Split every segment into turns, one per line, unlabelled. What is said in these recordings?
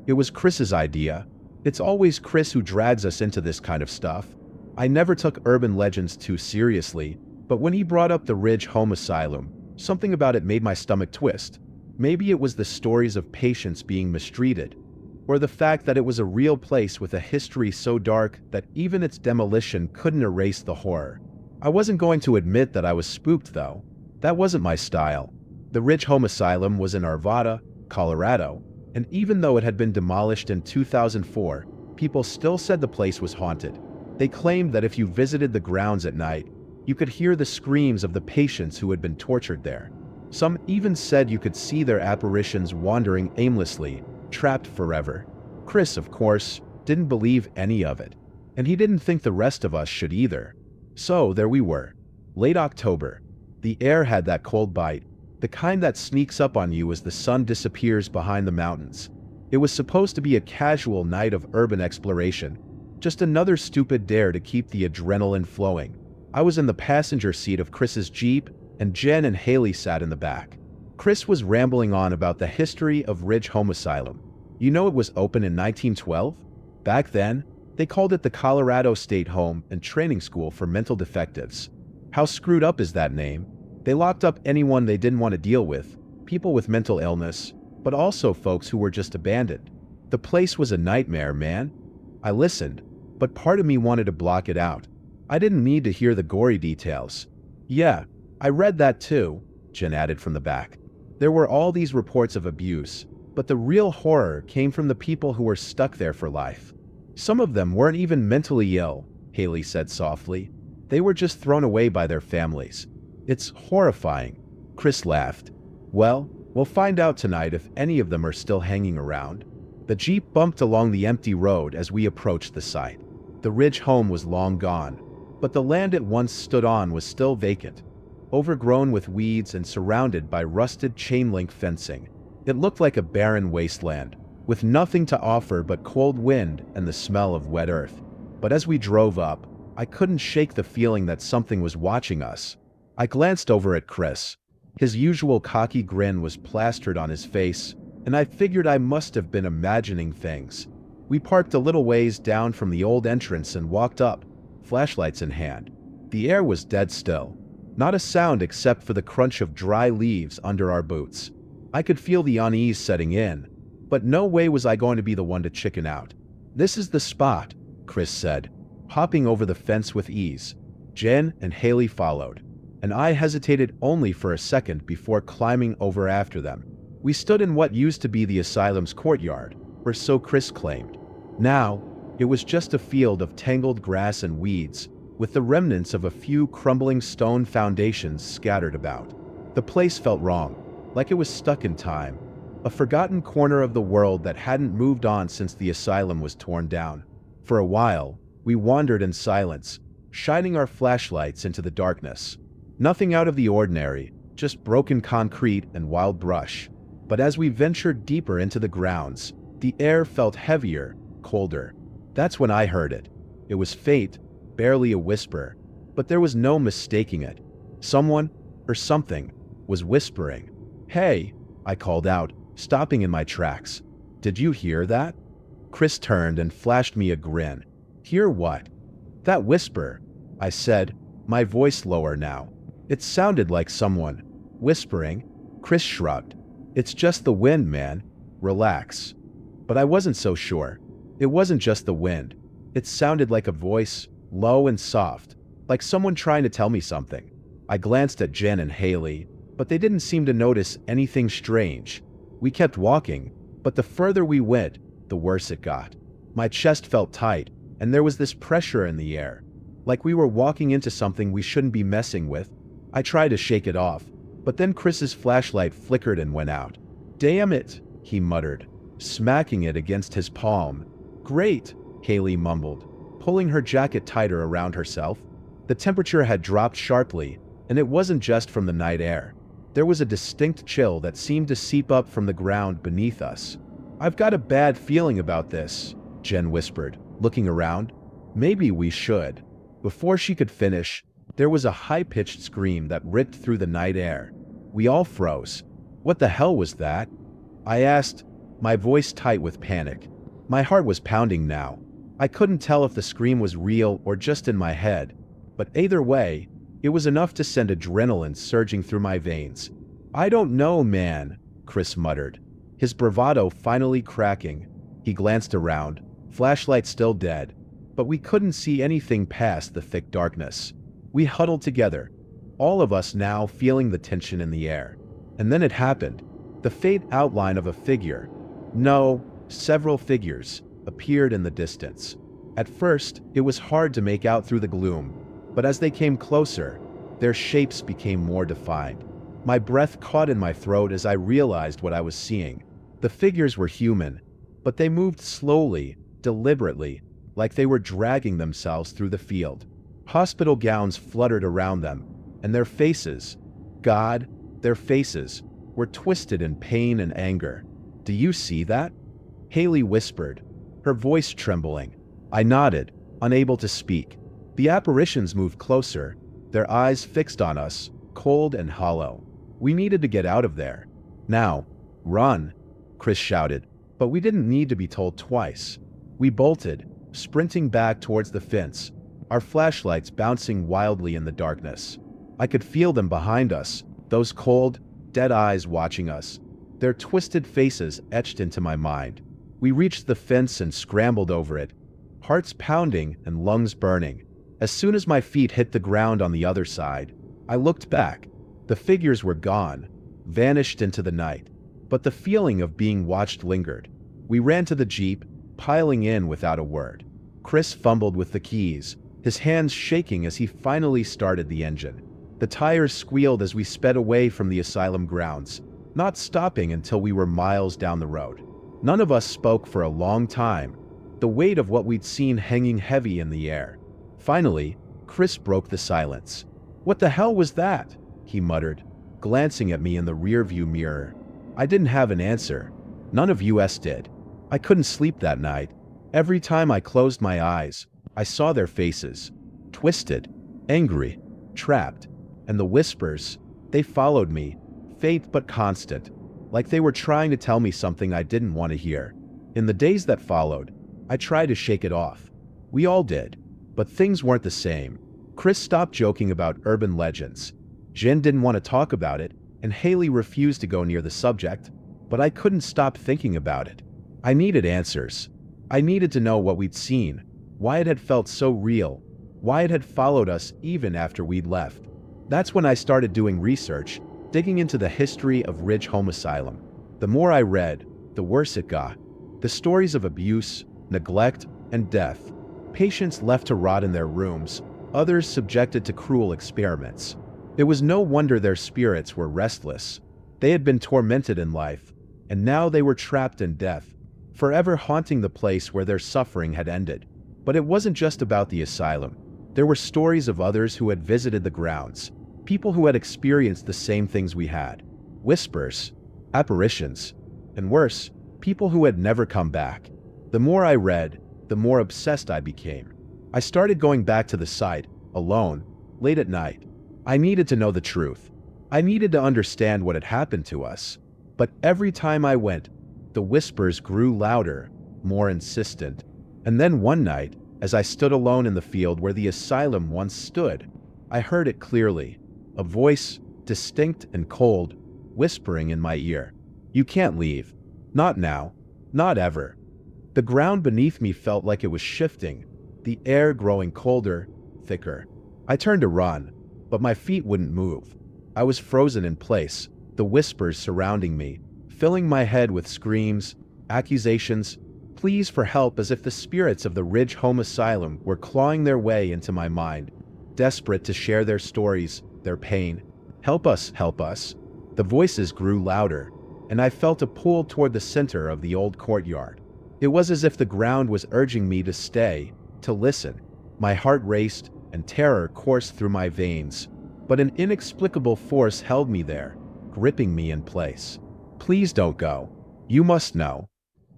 It was Chris's idea. It's always Chris who drags us into this kind of stuff. I never took urban legends too seriously, but when he brought up the Ridge Home Asylum, something about it made my stomach twist. Maybe it was the stories of patients being mistreated, or the fact that it was a real place with a history so dark that even its demolition couldn't erase the horror. I wasn't going to admit that I was spooked, though. That wasn't my style. The Ridge Home Asylum was in Arvada, Colorado, and even though it had been demolished in 2004, people still said the place was haunted. They claimed that if you visited the grounds at night, you could hear the screams of the patients who had been tortured there. Some even said you could see their apparitions wandering aimlessly, trapped forever. Chris, of course, didn't believe any of it, and he didn't think the rest of us should either. So there we were. Late October. The air had that cold bite, the kind that sneaks up on you as the sun disappears behind the mountains. It was supposed to be a casual night of urban exploration, just another stupid dare to keep the adrenaline flowing. I was in the passenger seat of Chris's Jeep, and Jen and Haley sat in the back. Chris was rambling on about the history of Ridge Home Asylum. You know, it was open in 1912? Back then, they called it the Colorado State Home and Training School for Mental Defectives. How screwed up is that name? They locked up anyone they didn't want to deal with, people with mental illness, but also folks who were just abandoned. The place was a nightmare, man. I listened, but part of me wanted to block it out. I didn't need to hear the gory details. Yeah, I read that too, Jen added from the back. There were all these reports of abuse, but the real horror came from the people who were stuck there for life. Some of them weren't even mentally ill, Haley said softly. They were just thrown away by their families. It's horrifying. Chris laughed. Well, we'll find out tonight if any of them are still hanging around. The Jeep bumped along the empty road as we approached the site. The Ridge home was long gone, but the land it once stood on was still vacant, overgrown with weeds and surrounded by rusted chain-link fencing. It looked like a barren wasteland, with nothing to offer but cold wind and the smell of wet earth. But as we drove up, I couldn't shake the feeling that something was watching us. I glanced over at Chris. His usual cocky grin was plastered on his face, and I figured I must have been imagining things. We parked a little ways down from the old entrance and walked up, flashlights in hand. The air was dead still. Not a sound except for the crunch of dry leaves under our boots. I could feel the unease setting in, but no way was I going to be the one to chicken out. This is the spot, Chris said, hopping over the fence with ease. Jen and Haley followed, and I hesitated only for a second before climbing over after them. We stood in what used to be the asylum's courtyard, or so Chris claimed. Now, it was just a field of tangled grass and weeds, with the remnants of a few crumbling stone foundations scattered about. The place felt wrong, like it was stuck in time, a forgotten corner of the world that hadn't moved on since the asylum was torn down. For a while, we wandered in silence, shining our flashlights into the darkness. Nothing out of the ordinary, just broken concrete and wild brush. But as we ventured deeper into the grounds, the air felt heavier, colder. That's when I heard it. It was faint, barely a whisper, but there was no mistaking it. Someone, or something, was whispering. "Hey," I called out, stopping in my tracks. "Did you hear that?" Chris turned and flashed me a grin. "Hear what?" "That whisper," I said, my voice lower now. It sounded like someone whispering. Chris shrugged. "It's just the wind, man. Relax." But I wasn't so sure. It wasn't just the wind. It sounded like a voice, low and soft, like someone trying to tell me something. I glanced at Jen and Haley, but they didn't seem to notice anything strange. We kept walking, but the further we went, the worse it got. My chest felt tight, and there was this pressure in the air, like we were walking into something we shouldn't be messing with. I tried to shake it off, but then Chris's flashlight flickered and went out. "Damn it," he muttered, smacking it against his palm. "Great," Haley mumbled, pulling her jacket tighter around herself. The temperature had dropped sharply, and it wasn't just from the night air. There was a distinct chill that seemed to seep up from the ground beneath us. "I've got a bad feeling about this," Jen whispered, looking around. "Maybe we should." Before she could finish, there was a high-pitched scream that ripped through the night air. We all froze. "What the hell was that?" I asked, my voice tight with panic. My heart was pounding now. I couldn't tell if the scream was real or just in my head, but either way, it was enough to send adrenaline surging through my veins. "I don't know, man," Chris muttered, his bravado finally cracking. He glanced around, flashlight still dead, but we couldn't see anything past the thick darkness. We huddled together, all of us now feeling the tension in the air. And then it happened. The faint outline of a figure, no, several figures, appeared in the distance. At first, it was hard to make out through the gloom, but as they came closer, their shapes became more defined. My breath caught in my throat as I realized what I was seeing. The figures were human, but they moved slowly, deliberately, like they were dragging themselves through the field. Hospital gowns fluttered around them, and their faces, God, their faces, were twisted in pain and anger. "Do you see that?" Haley whispered, her voice trembling. I nodded, unable to speak. The apparitions moved closer, their eyes fixed on us, cold and hollow. We needed to get out of there. "Now, run," Chris shouted, but we didn't need to be told twice. We bolted, sprinting back towards the fence, our flashlights bouncing wildly in the darkness. I could feel them behind us, those cold, dead eyes watching us, their twisted faces etched into my mind. We reached the fence and scrambled over it, hearts pounding and lungs burning. As soon as my feet hit the ground on the other side, I looked back. The figures were gone, vanished into the night, but the feeling of being watched lingered. We ran to the Jeep, piling in without a word. Chris fumbled with the keys, his hands shaking as he finally started the engine. The tires squealed as we sped away from the asylum grounds, not stopping until we were miles down the road. None of us spoke for a long time, the weight of what we'd seen hanging heavy in the air. Finally, Chris broke the silence. "What the hell was that?" he muttered, glancing at me in the rearview mirror. I didn't have an answer. None of us did. I couldn't sleep that night. Every time I closed my eyes, I saw their faces, twisted, angry, trapped, and the whispers, they followed me, faint but constant, like they were trying to tell me something I didn't want to hear. In the days that followed, I tried to shake it off. We all did, but things weren't the same. Chris stopped joking about urban legends. Jen didn't want to talk about it, and Haley refused to go near the subject, but I couldn't stop thinking about it. I needed answers. I needed to know what we'd seen, why it had felt so real, why it had followed us even after we'd left. That's when I started doing research, digging into the history of Ridge Home Asylum. The more I read, the worse it got. The stories of abuse, neglect, and death. Patients left to rot in their rooms, others subjected to cruel experiments. It was no wonder their spirits were restless. They had been tormented in life, and now they were trapped in death, forever haunting the place where their suffering had ended. But it wasn't just about the asylum. There were stories of others who had visited the grounds, people who had experienced the same things we had. Whispers, apparitions, and worse, people who had never come back. The more I read, the more obsessed I became. I started going back to the site, alone, late at night. I needed to know the truth. I needed to understand what had happened to us. But every time I went, the whispers grew louder, more insistent. And then one night, as I stood alone in the field where the asylum once stood, I heard it clearly, a voice, distinct and cold, whispering in my ear, "You can't leave. Not now. Not ever." The ground beneath me felt like it was shifting, the air growing colder, thicker. I turned to run, but my feet wouldn't move. I was frozen in place, the whispers surrounding me, filling my head with screams, accusations, pleas for help, as if the spirits of the Ridge Home Asylum were clawing their way into my mind, desperate to share their stories, their pain. "Help us, help us." The voices grew louder, and I felt a pull toward the center of the old courtyard. It was as if the ground was urging me to stay, to listen. My heart raced, and terror coursed through my veins, but an inexplicable force held me there, gripping me in place. "Please don't go. You must know."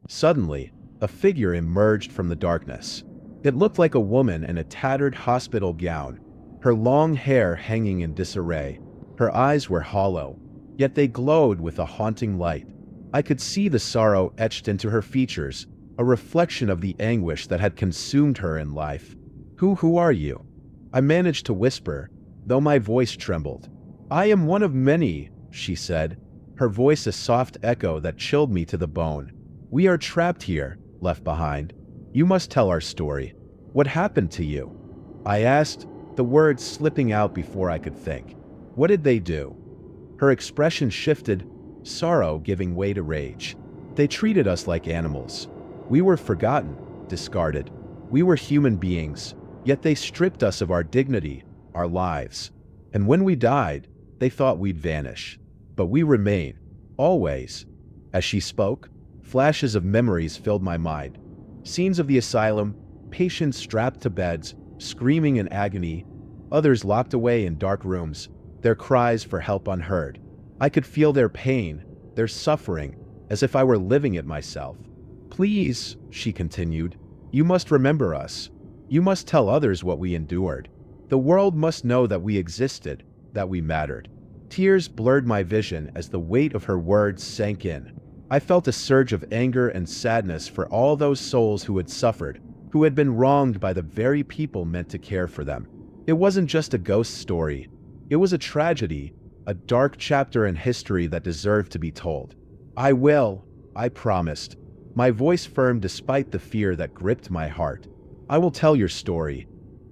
Suddenly, a figure emerged from the darkness. It looked like a woman in a tattered hospital gown, her long hair hanging in disarray. Her eyes were hollow, yet they glowed with a haunting light. I could see the sorrow etched into her features, a reflection of the anguish that had consumed her in life. Who are you?" I managed to whisper, though my voice trembled. "I am one of many," she said, her voice a soft echo that chilled me to the bone. "We are trapped here, left behind. You must tell our story. What happened to you?" I asked, the words slipping out before I could think. "What did they do?" Her expression shifted, sorrow giving way to rage. "They treated us like animals. We were forgotten, discarded. We were human beings, yet they stripped us of our dignity, our lives. And when we died, they thought we'd vanish. But we remain, always." As she spoke, flashes of memories filled my mind. Scenes of the asylum, patients strapped to beds, screaming in agony, others locked away in dark rooms, their cries for help unheard. I could feel their pain, their suffering, as if I were living it myself. "Please," she continued, "you must remember us. You must tell others what we endured. The world must know that we existed, that we mattered." Tears blurred my vision as the weight of her words sank in. I felt a surge of anger and sadness for all those souls who had suffered, who had been wronged by the very people meant to care for them. It wasn't just a ghost story. It was a tragedy, a dark chapter in history that deserved to be told. "I will," I promised, my voice firm despite the fear that gripped my heart. "I will tell your story."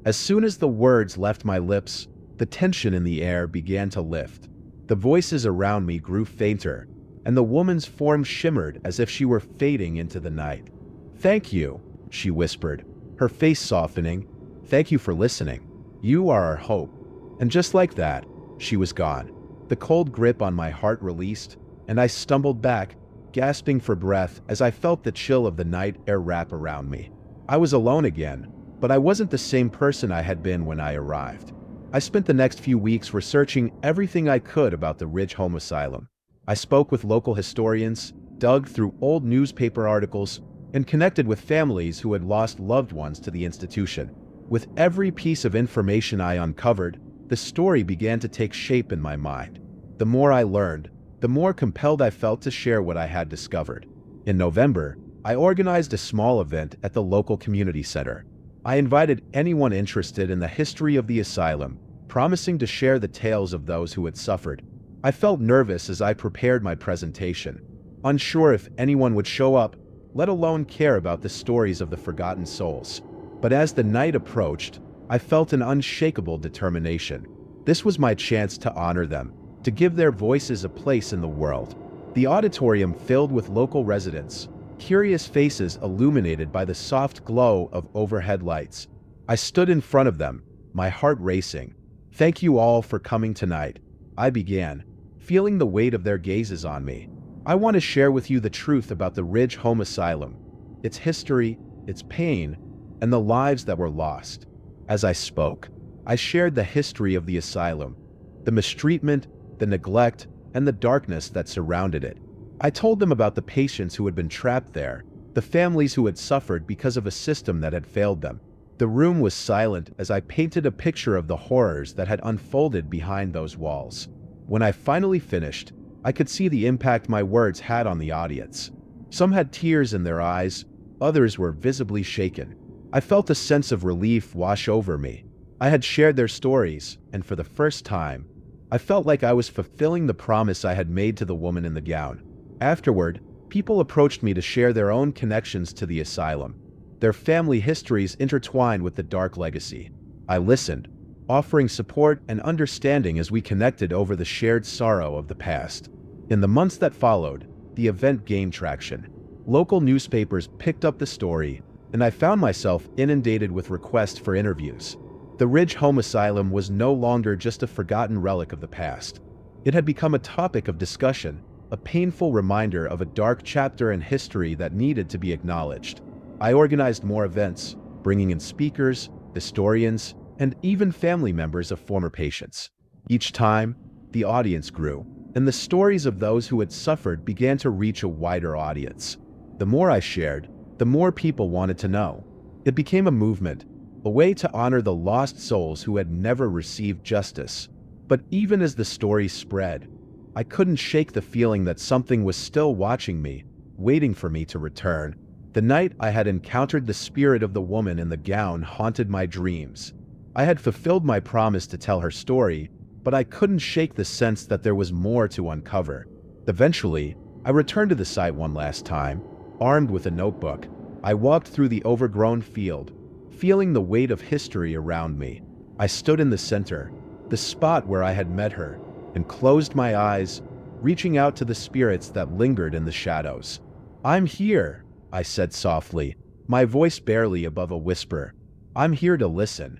As soon as the words left my lips, the tension in the air began to lift. The voices around me grew fainter, and the woman's form shimmered as if she were fading into the night. "Thank you," she whispered, her face softening. "Thank you for listening. You are our hope." And just like that, she was gone. The cold grip on my heart released, and I stumbled back, gasping for breath as I felt the chill of the night air wrap around me. I was alone again, but I wasn't the same person I had been when I arrived. I spent the next few weeks researching everything I could about the Ridge Home Asylum. I spoke with local historians, dug through old newspaper articles, and connected with families who had lost loved ones to the institution. With every piece of information I uncovered, the story began to take shape in my mind. The more I learned, the more compelled I felt to share what I had discovered. In November, I organized a small event at the local community center. I invited anyone interested in the history of the asylum, promising to share the tales of those who had suffered. I felt nervous as I prepared my presentation, unsure if anyone would show up, let alone care about the stories of the forgotten souls. But as the night approached, I felt an unshakable determination. This was my chance to honor them, to give their voices a place in the world. The auditorium filled with local residents, curious faces illuminated by the soft glow of overhead lights. I stood in front of them, my heart racing. "Thank you all for coming tonight," I began, feeling the weight of their gazes on me. "I want to share with you the truth about the Ridge Home Asylum, its history, its pain, and the lives that were lost." As I spoke, I shared the history of the asylum, the mistreatment, the neglect, and the darkness that surrounded it. I told them about the patients who had been trapped there, the families who had suffered because of a system that had failed them. The room was silent as I painted a picture of the horrors that had unfolded behind those walls. When I finally finished, I could see the impact my words had on the audience. Some had tears in their eyes, others were visibly shaken. I felt a sense of relief wash over me. I had shared their stories, and for the first time, I felt like I was fulfilling the promise I had made to the woman in the gown. Afterward, people approached me to share their own connections to the asylum, their family histories intertwined with the dark legacy. I listened, offering support and understanding as we connected over the shared sorrow of the past. In the months that followed, the event gained traction. Local newspapers picked up the story, and I found myself inundated with requests for interviews. The Ridge Home Asylum was no longer just a forgotten relic of the past. It had become a topic of discussion, a painful reminder of a dark chapter in history that needed to be acknowledged. I organized more events, bringing in speakers, historians, and even family members of former patients. Each time, the audience grew, and the stories of those who had suffered began to reach a wider audience. The more I shared, the more people wanted to know. It became a movement, a way to honor the lost souls who had never received justice. But even as the story spread, I couldn't shake the feeling that something was still watching me, waiting for me to return. The night I had encountered the spirit of the woman in the gown haunted my dreams. I had fulfilled my promise to tell her story, but I couldn't shake the sense that there was more to uncover. Eventually, I returned to the site one last time, armed with a notebook. I walked through the overgrown field, feeling the weight of history around me. I stood in the center, the spot where I had met her, and closed my eyes, reaching out to the spirits that lingered in the shadows. "I'm here," I said softly, my voice barely above a whisper. "I'm here to listen."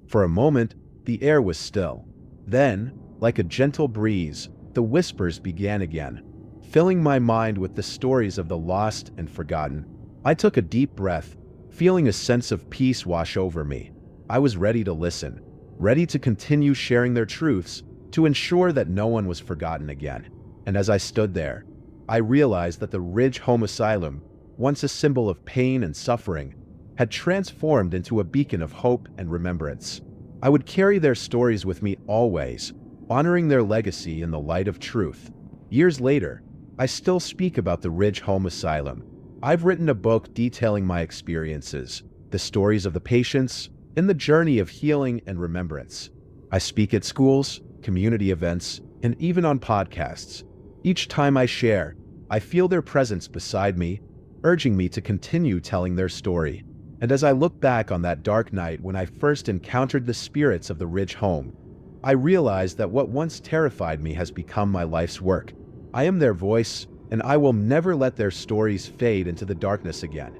For a moment, the air was still. Then, like a gentle breeze, the whispers began again, filling my mind with the stories of the lost and forgotten. I took a deep breath, feeling a sense of peace wash over me. I was ready to listen, ready to continue sharing their truths, to ensure that no one was forgotten again. And as I stood there, I realized that the Ridge Home Asylum, once a symbol of pain and suffering, had transformed into a beacon of hope and remembrance. I would carry their stories with me always, honoring their legacy in the light of truth. Years later, I still speak about the Ridge Home Asylum. I've written a book detailing my experiences, the stories of the patients, and the journey of healing and remembrance. I speak at schools, community events, and even on podcasts. Each time I share, I feel their presence beside me, urging me to continue telling their story. And as I look back on that dark night when I first encountered the spirits of the Ridge Home, I realize that what once terrified me has become my life's work. I am their voice, and I will never let their stories fade into the darkness again.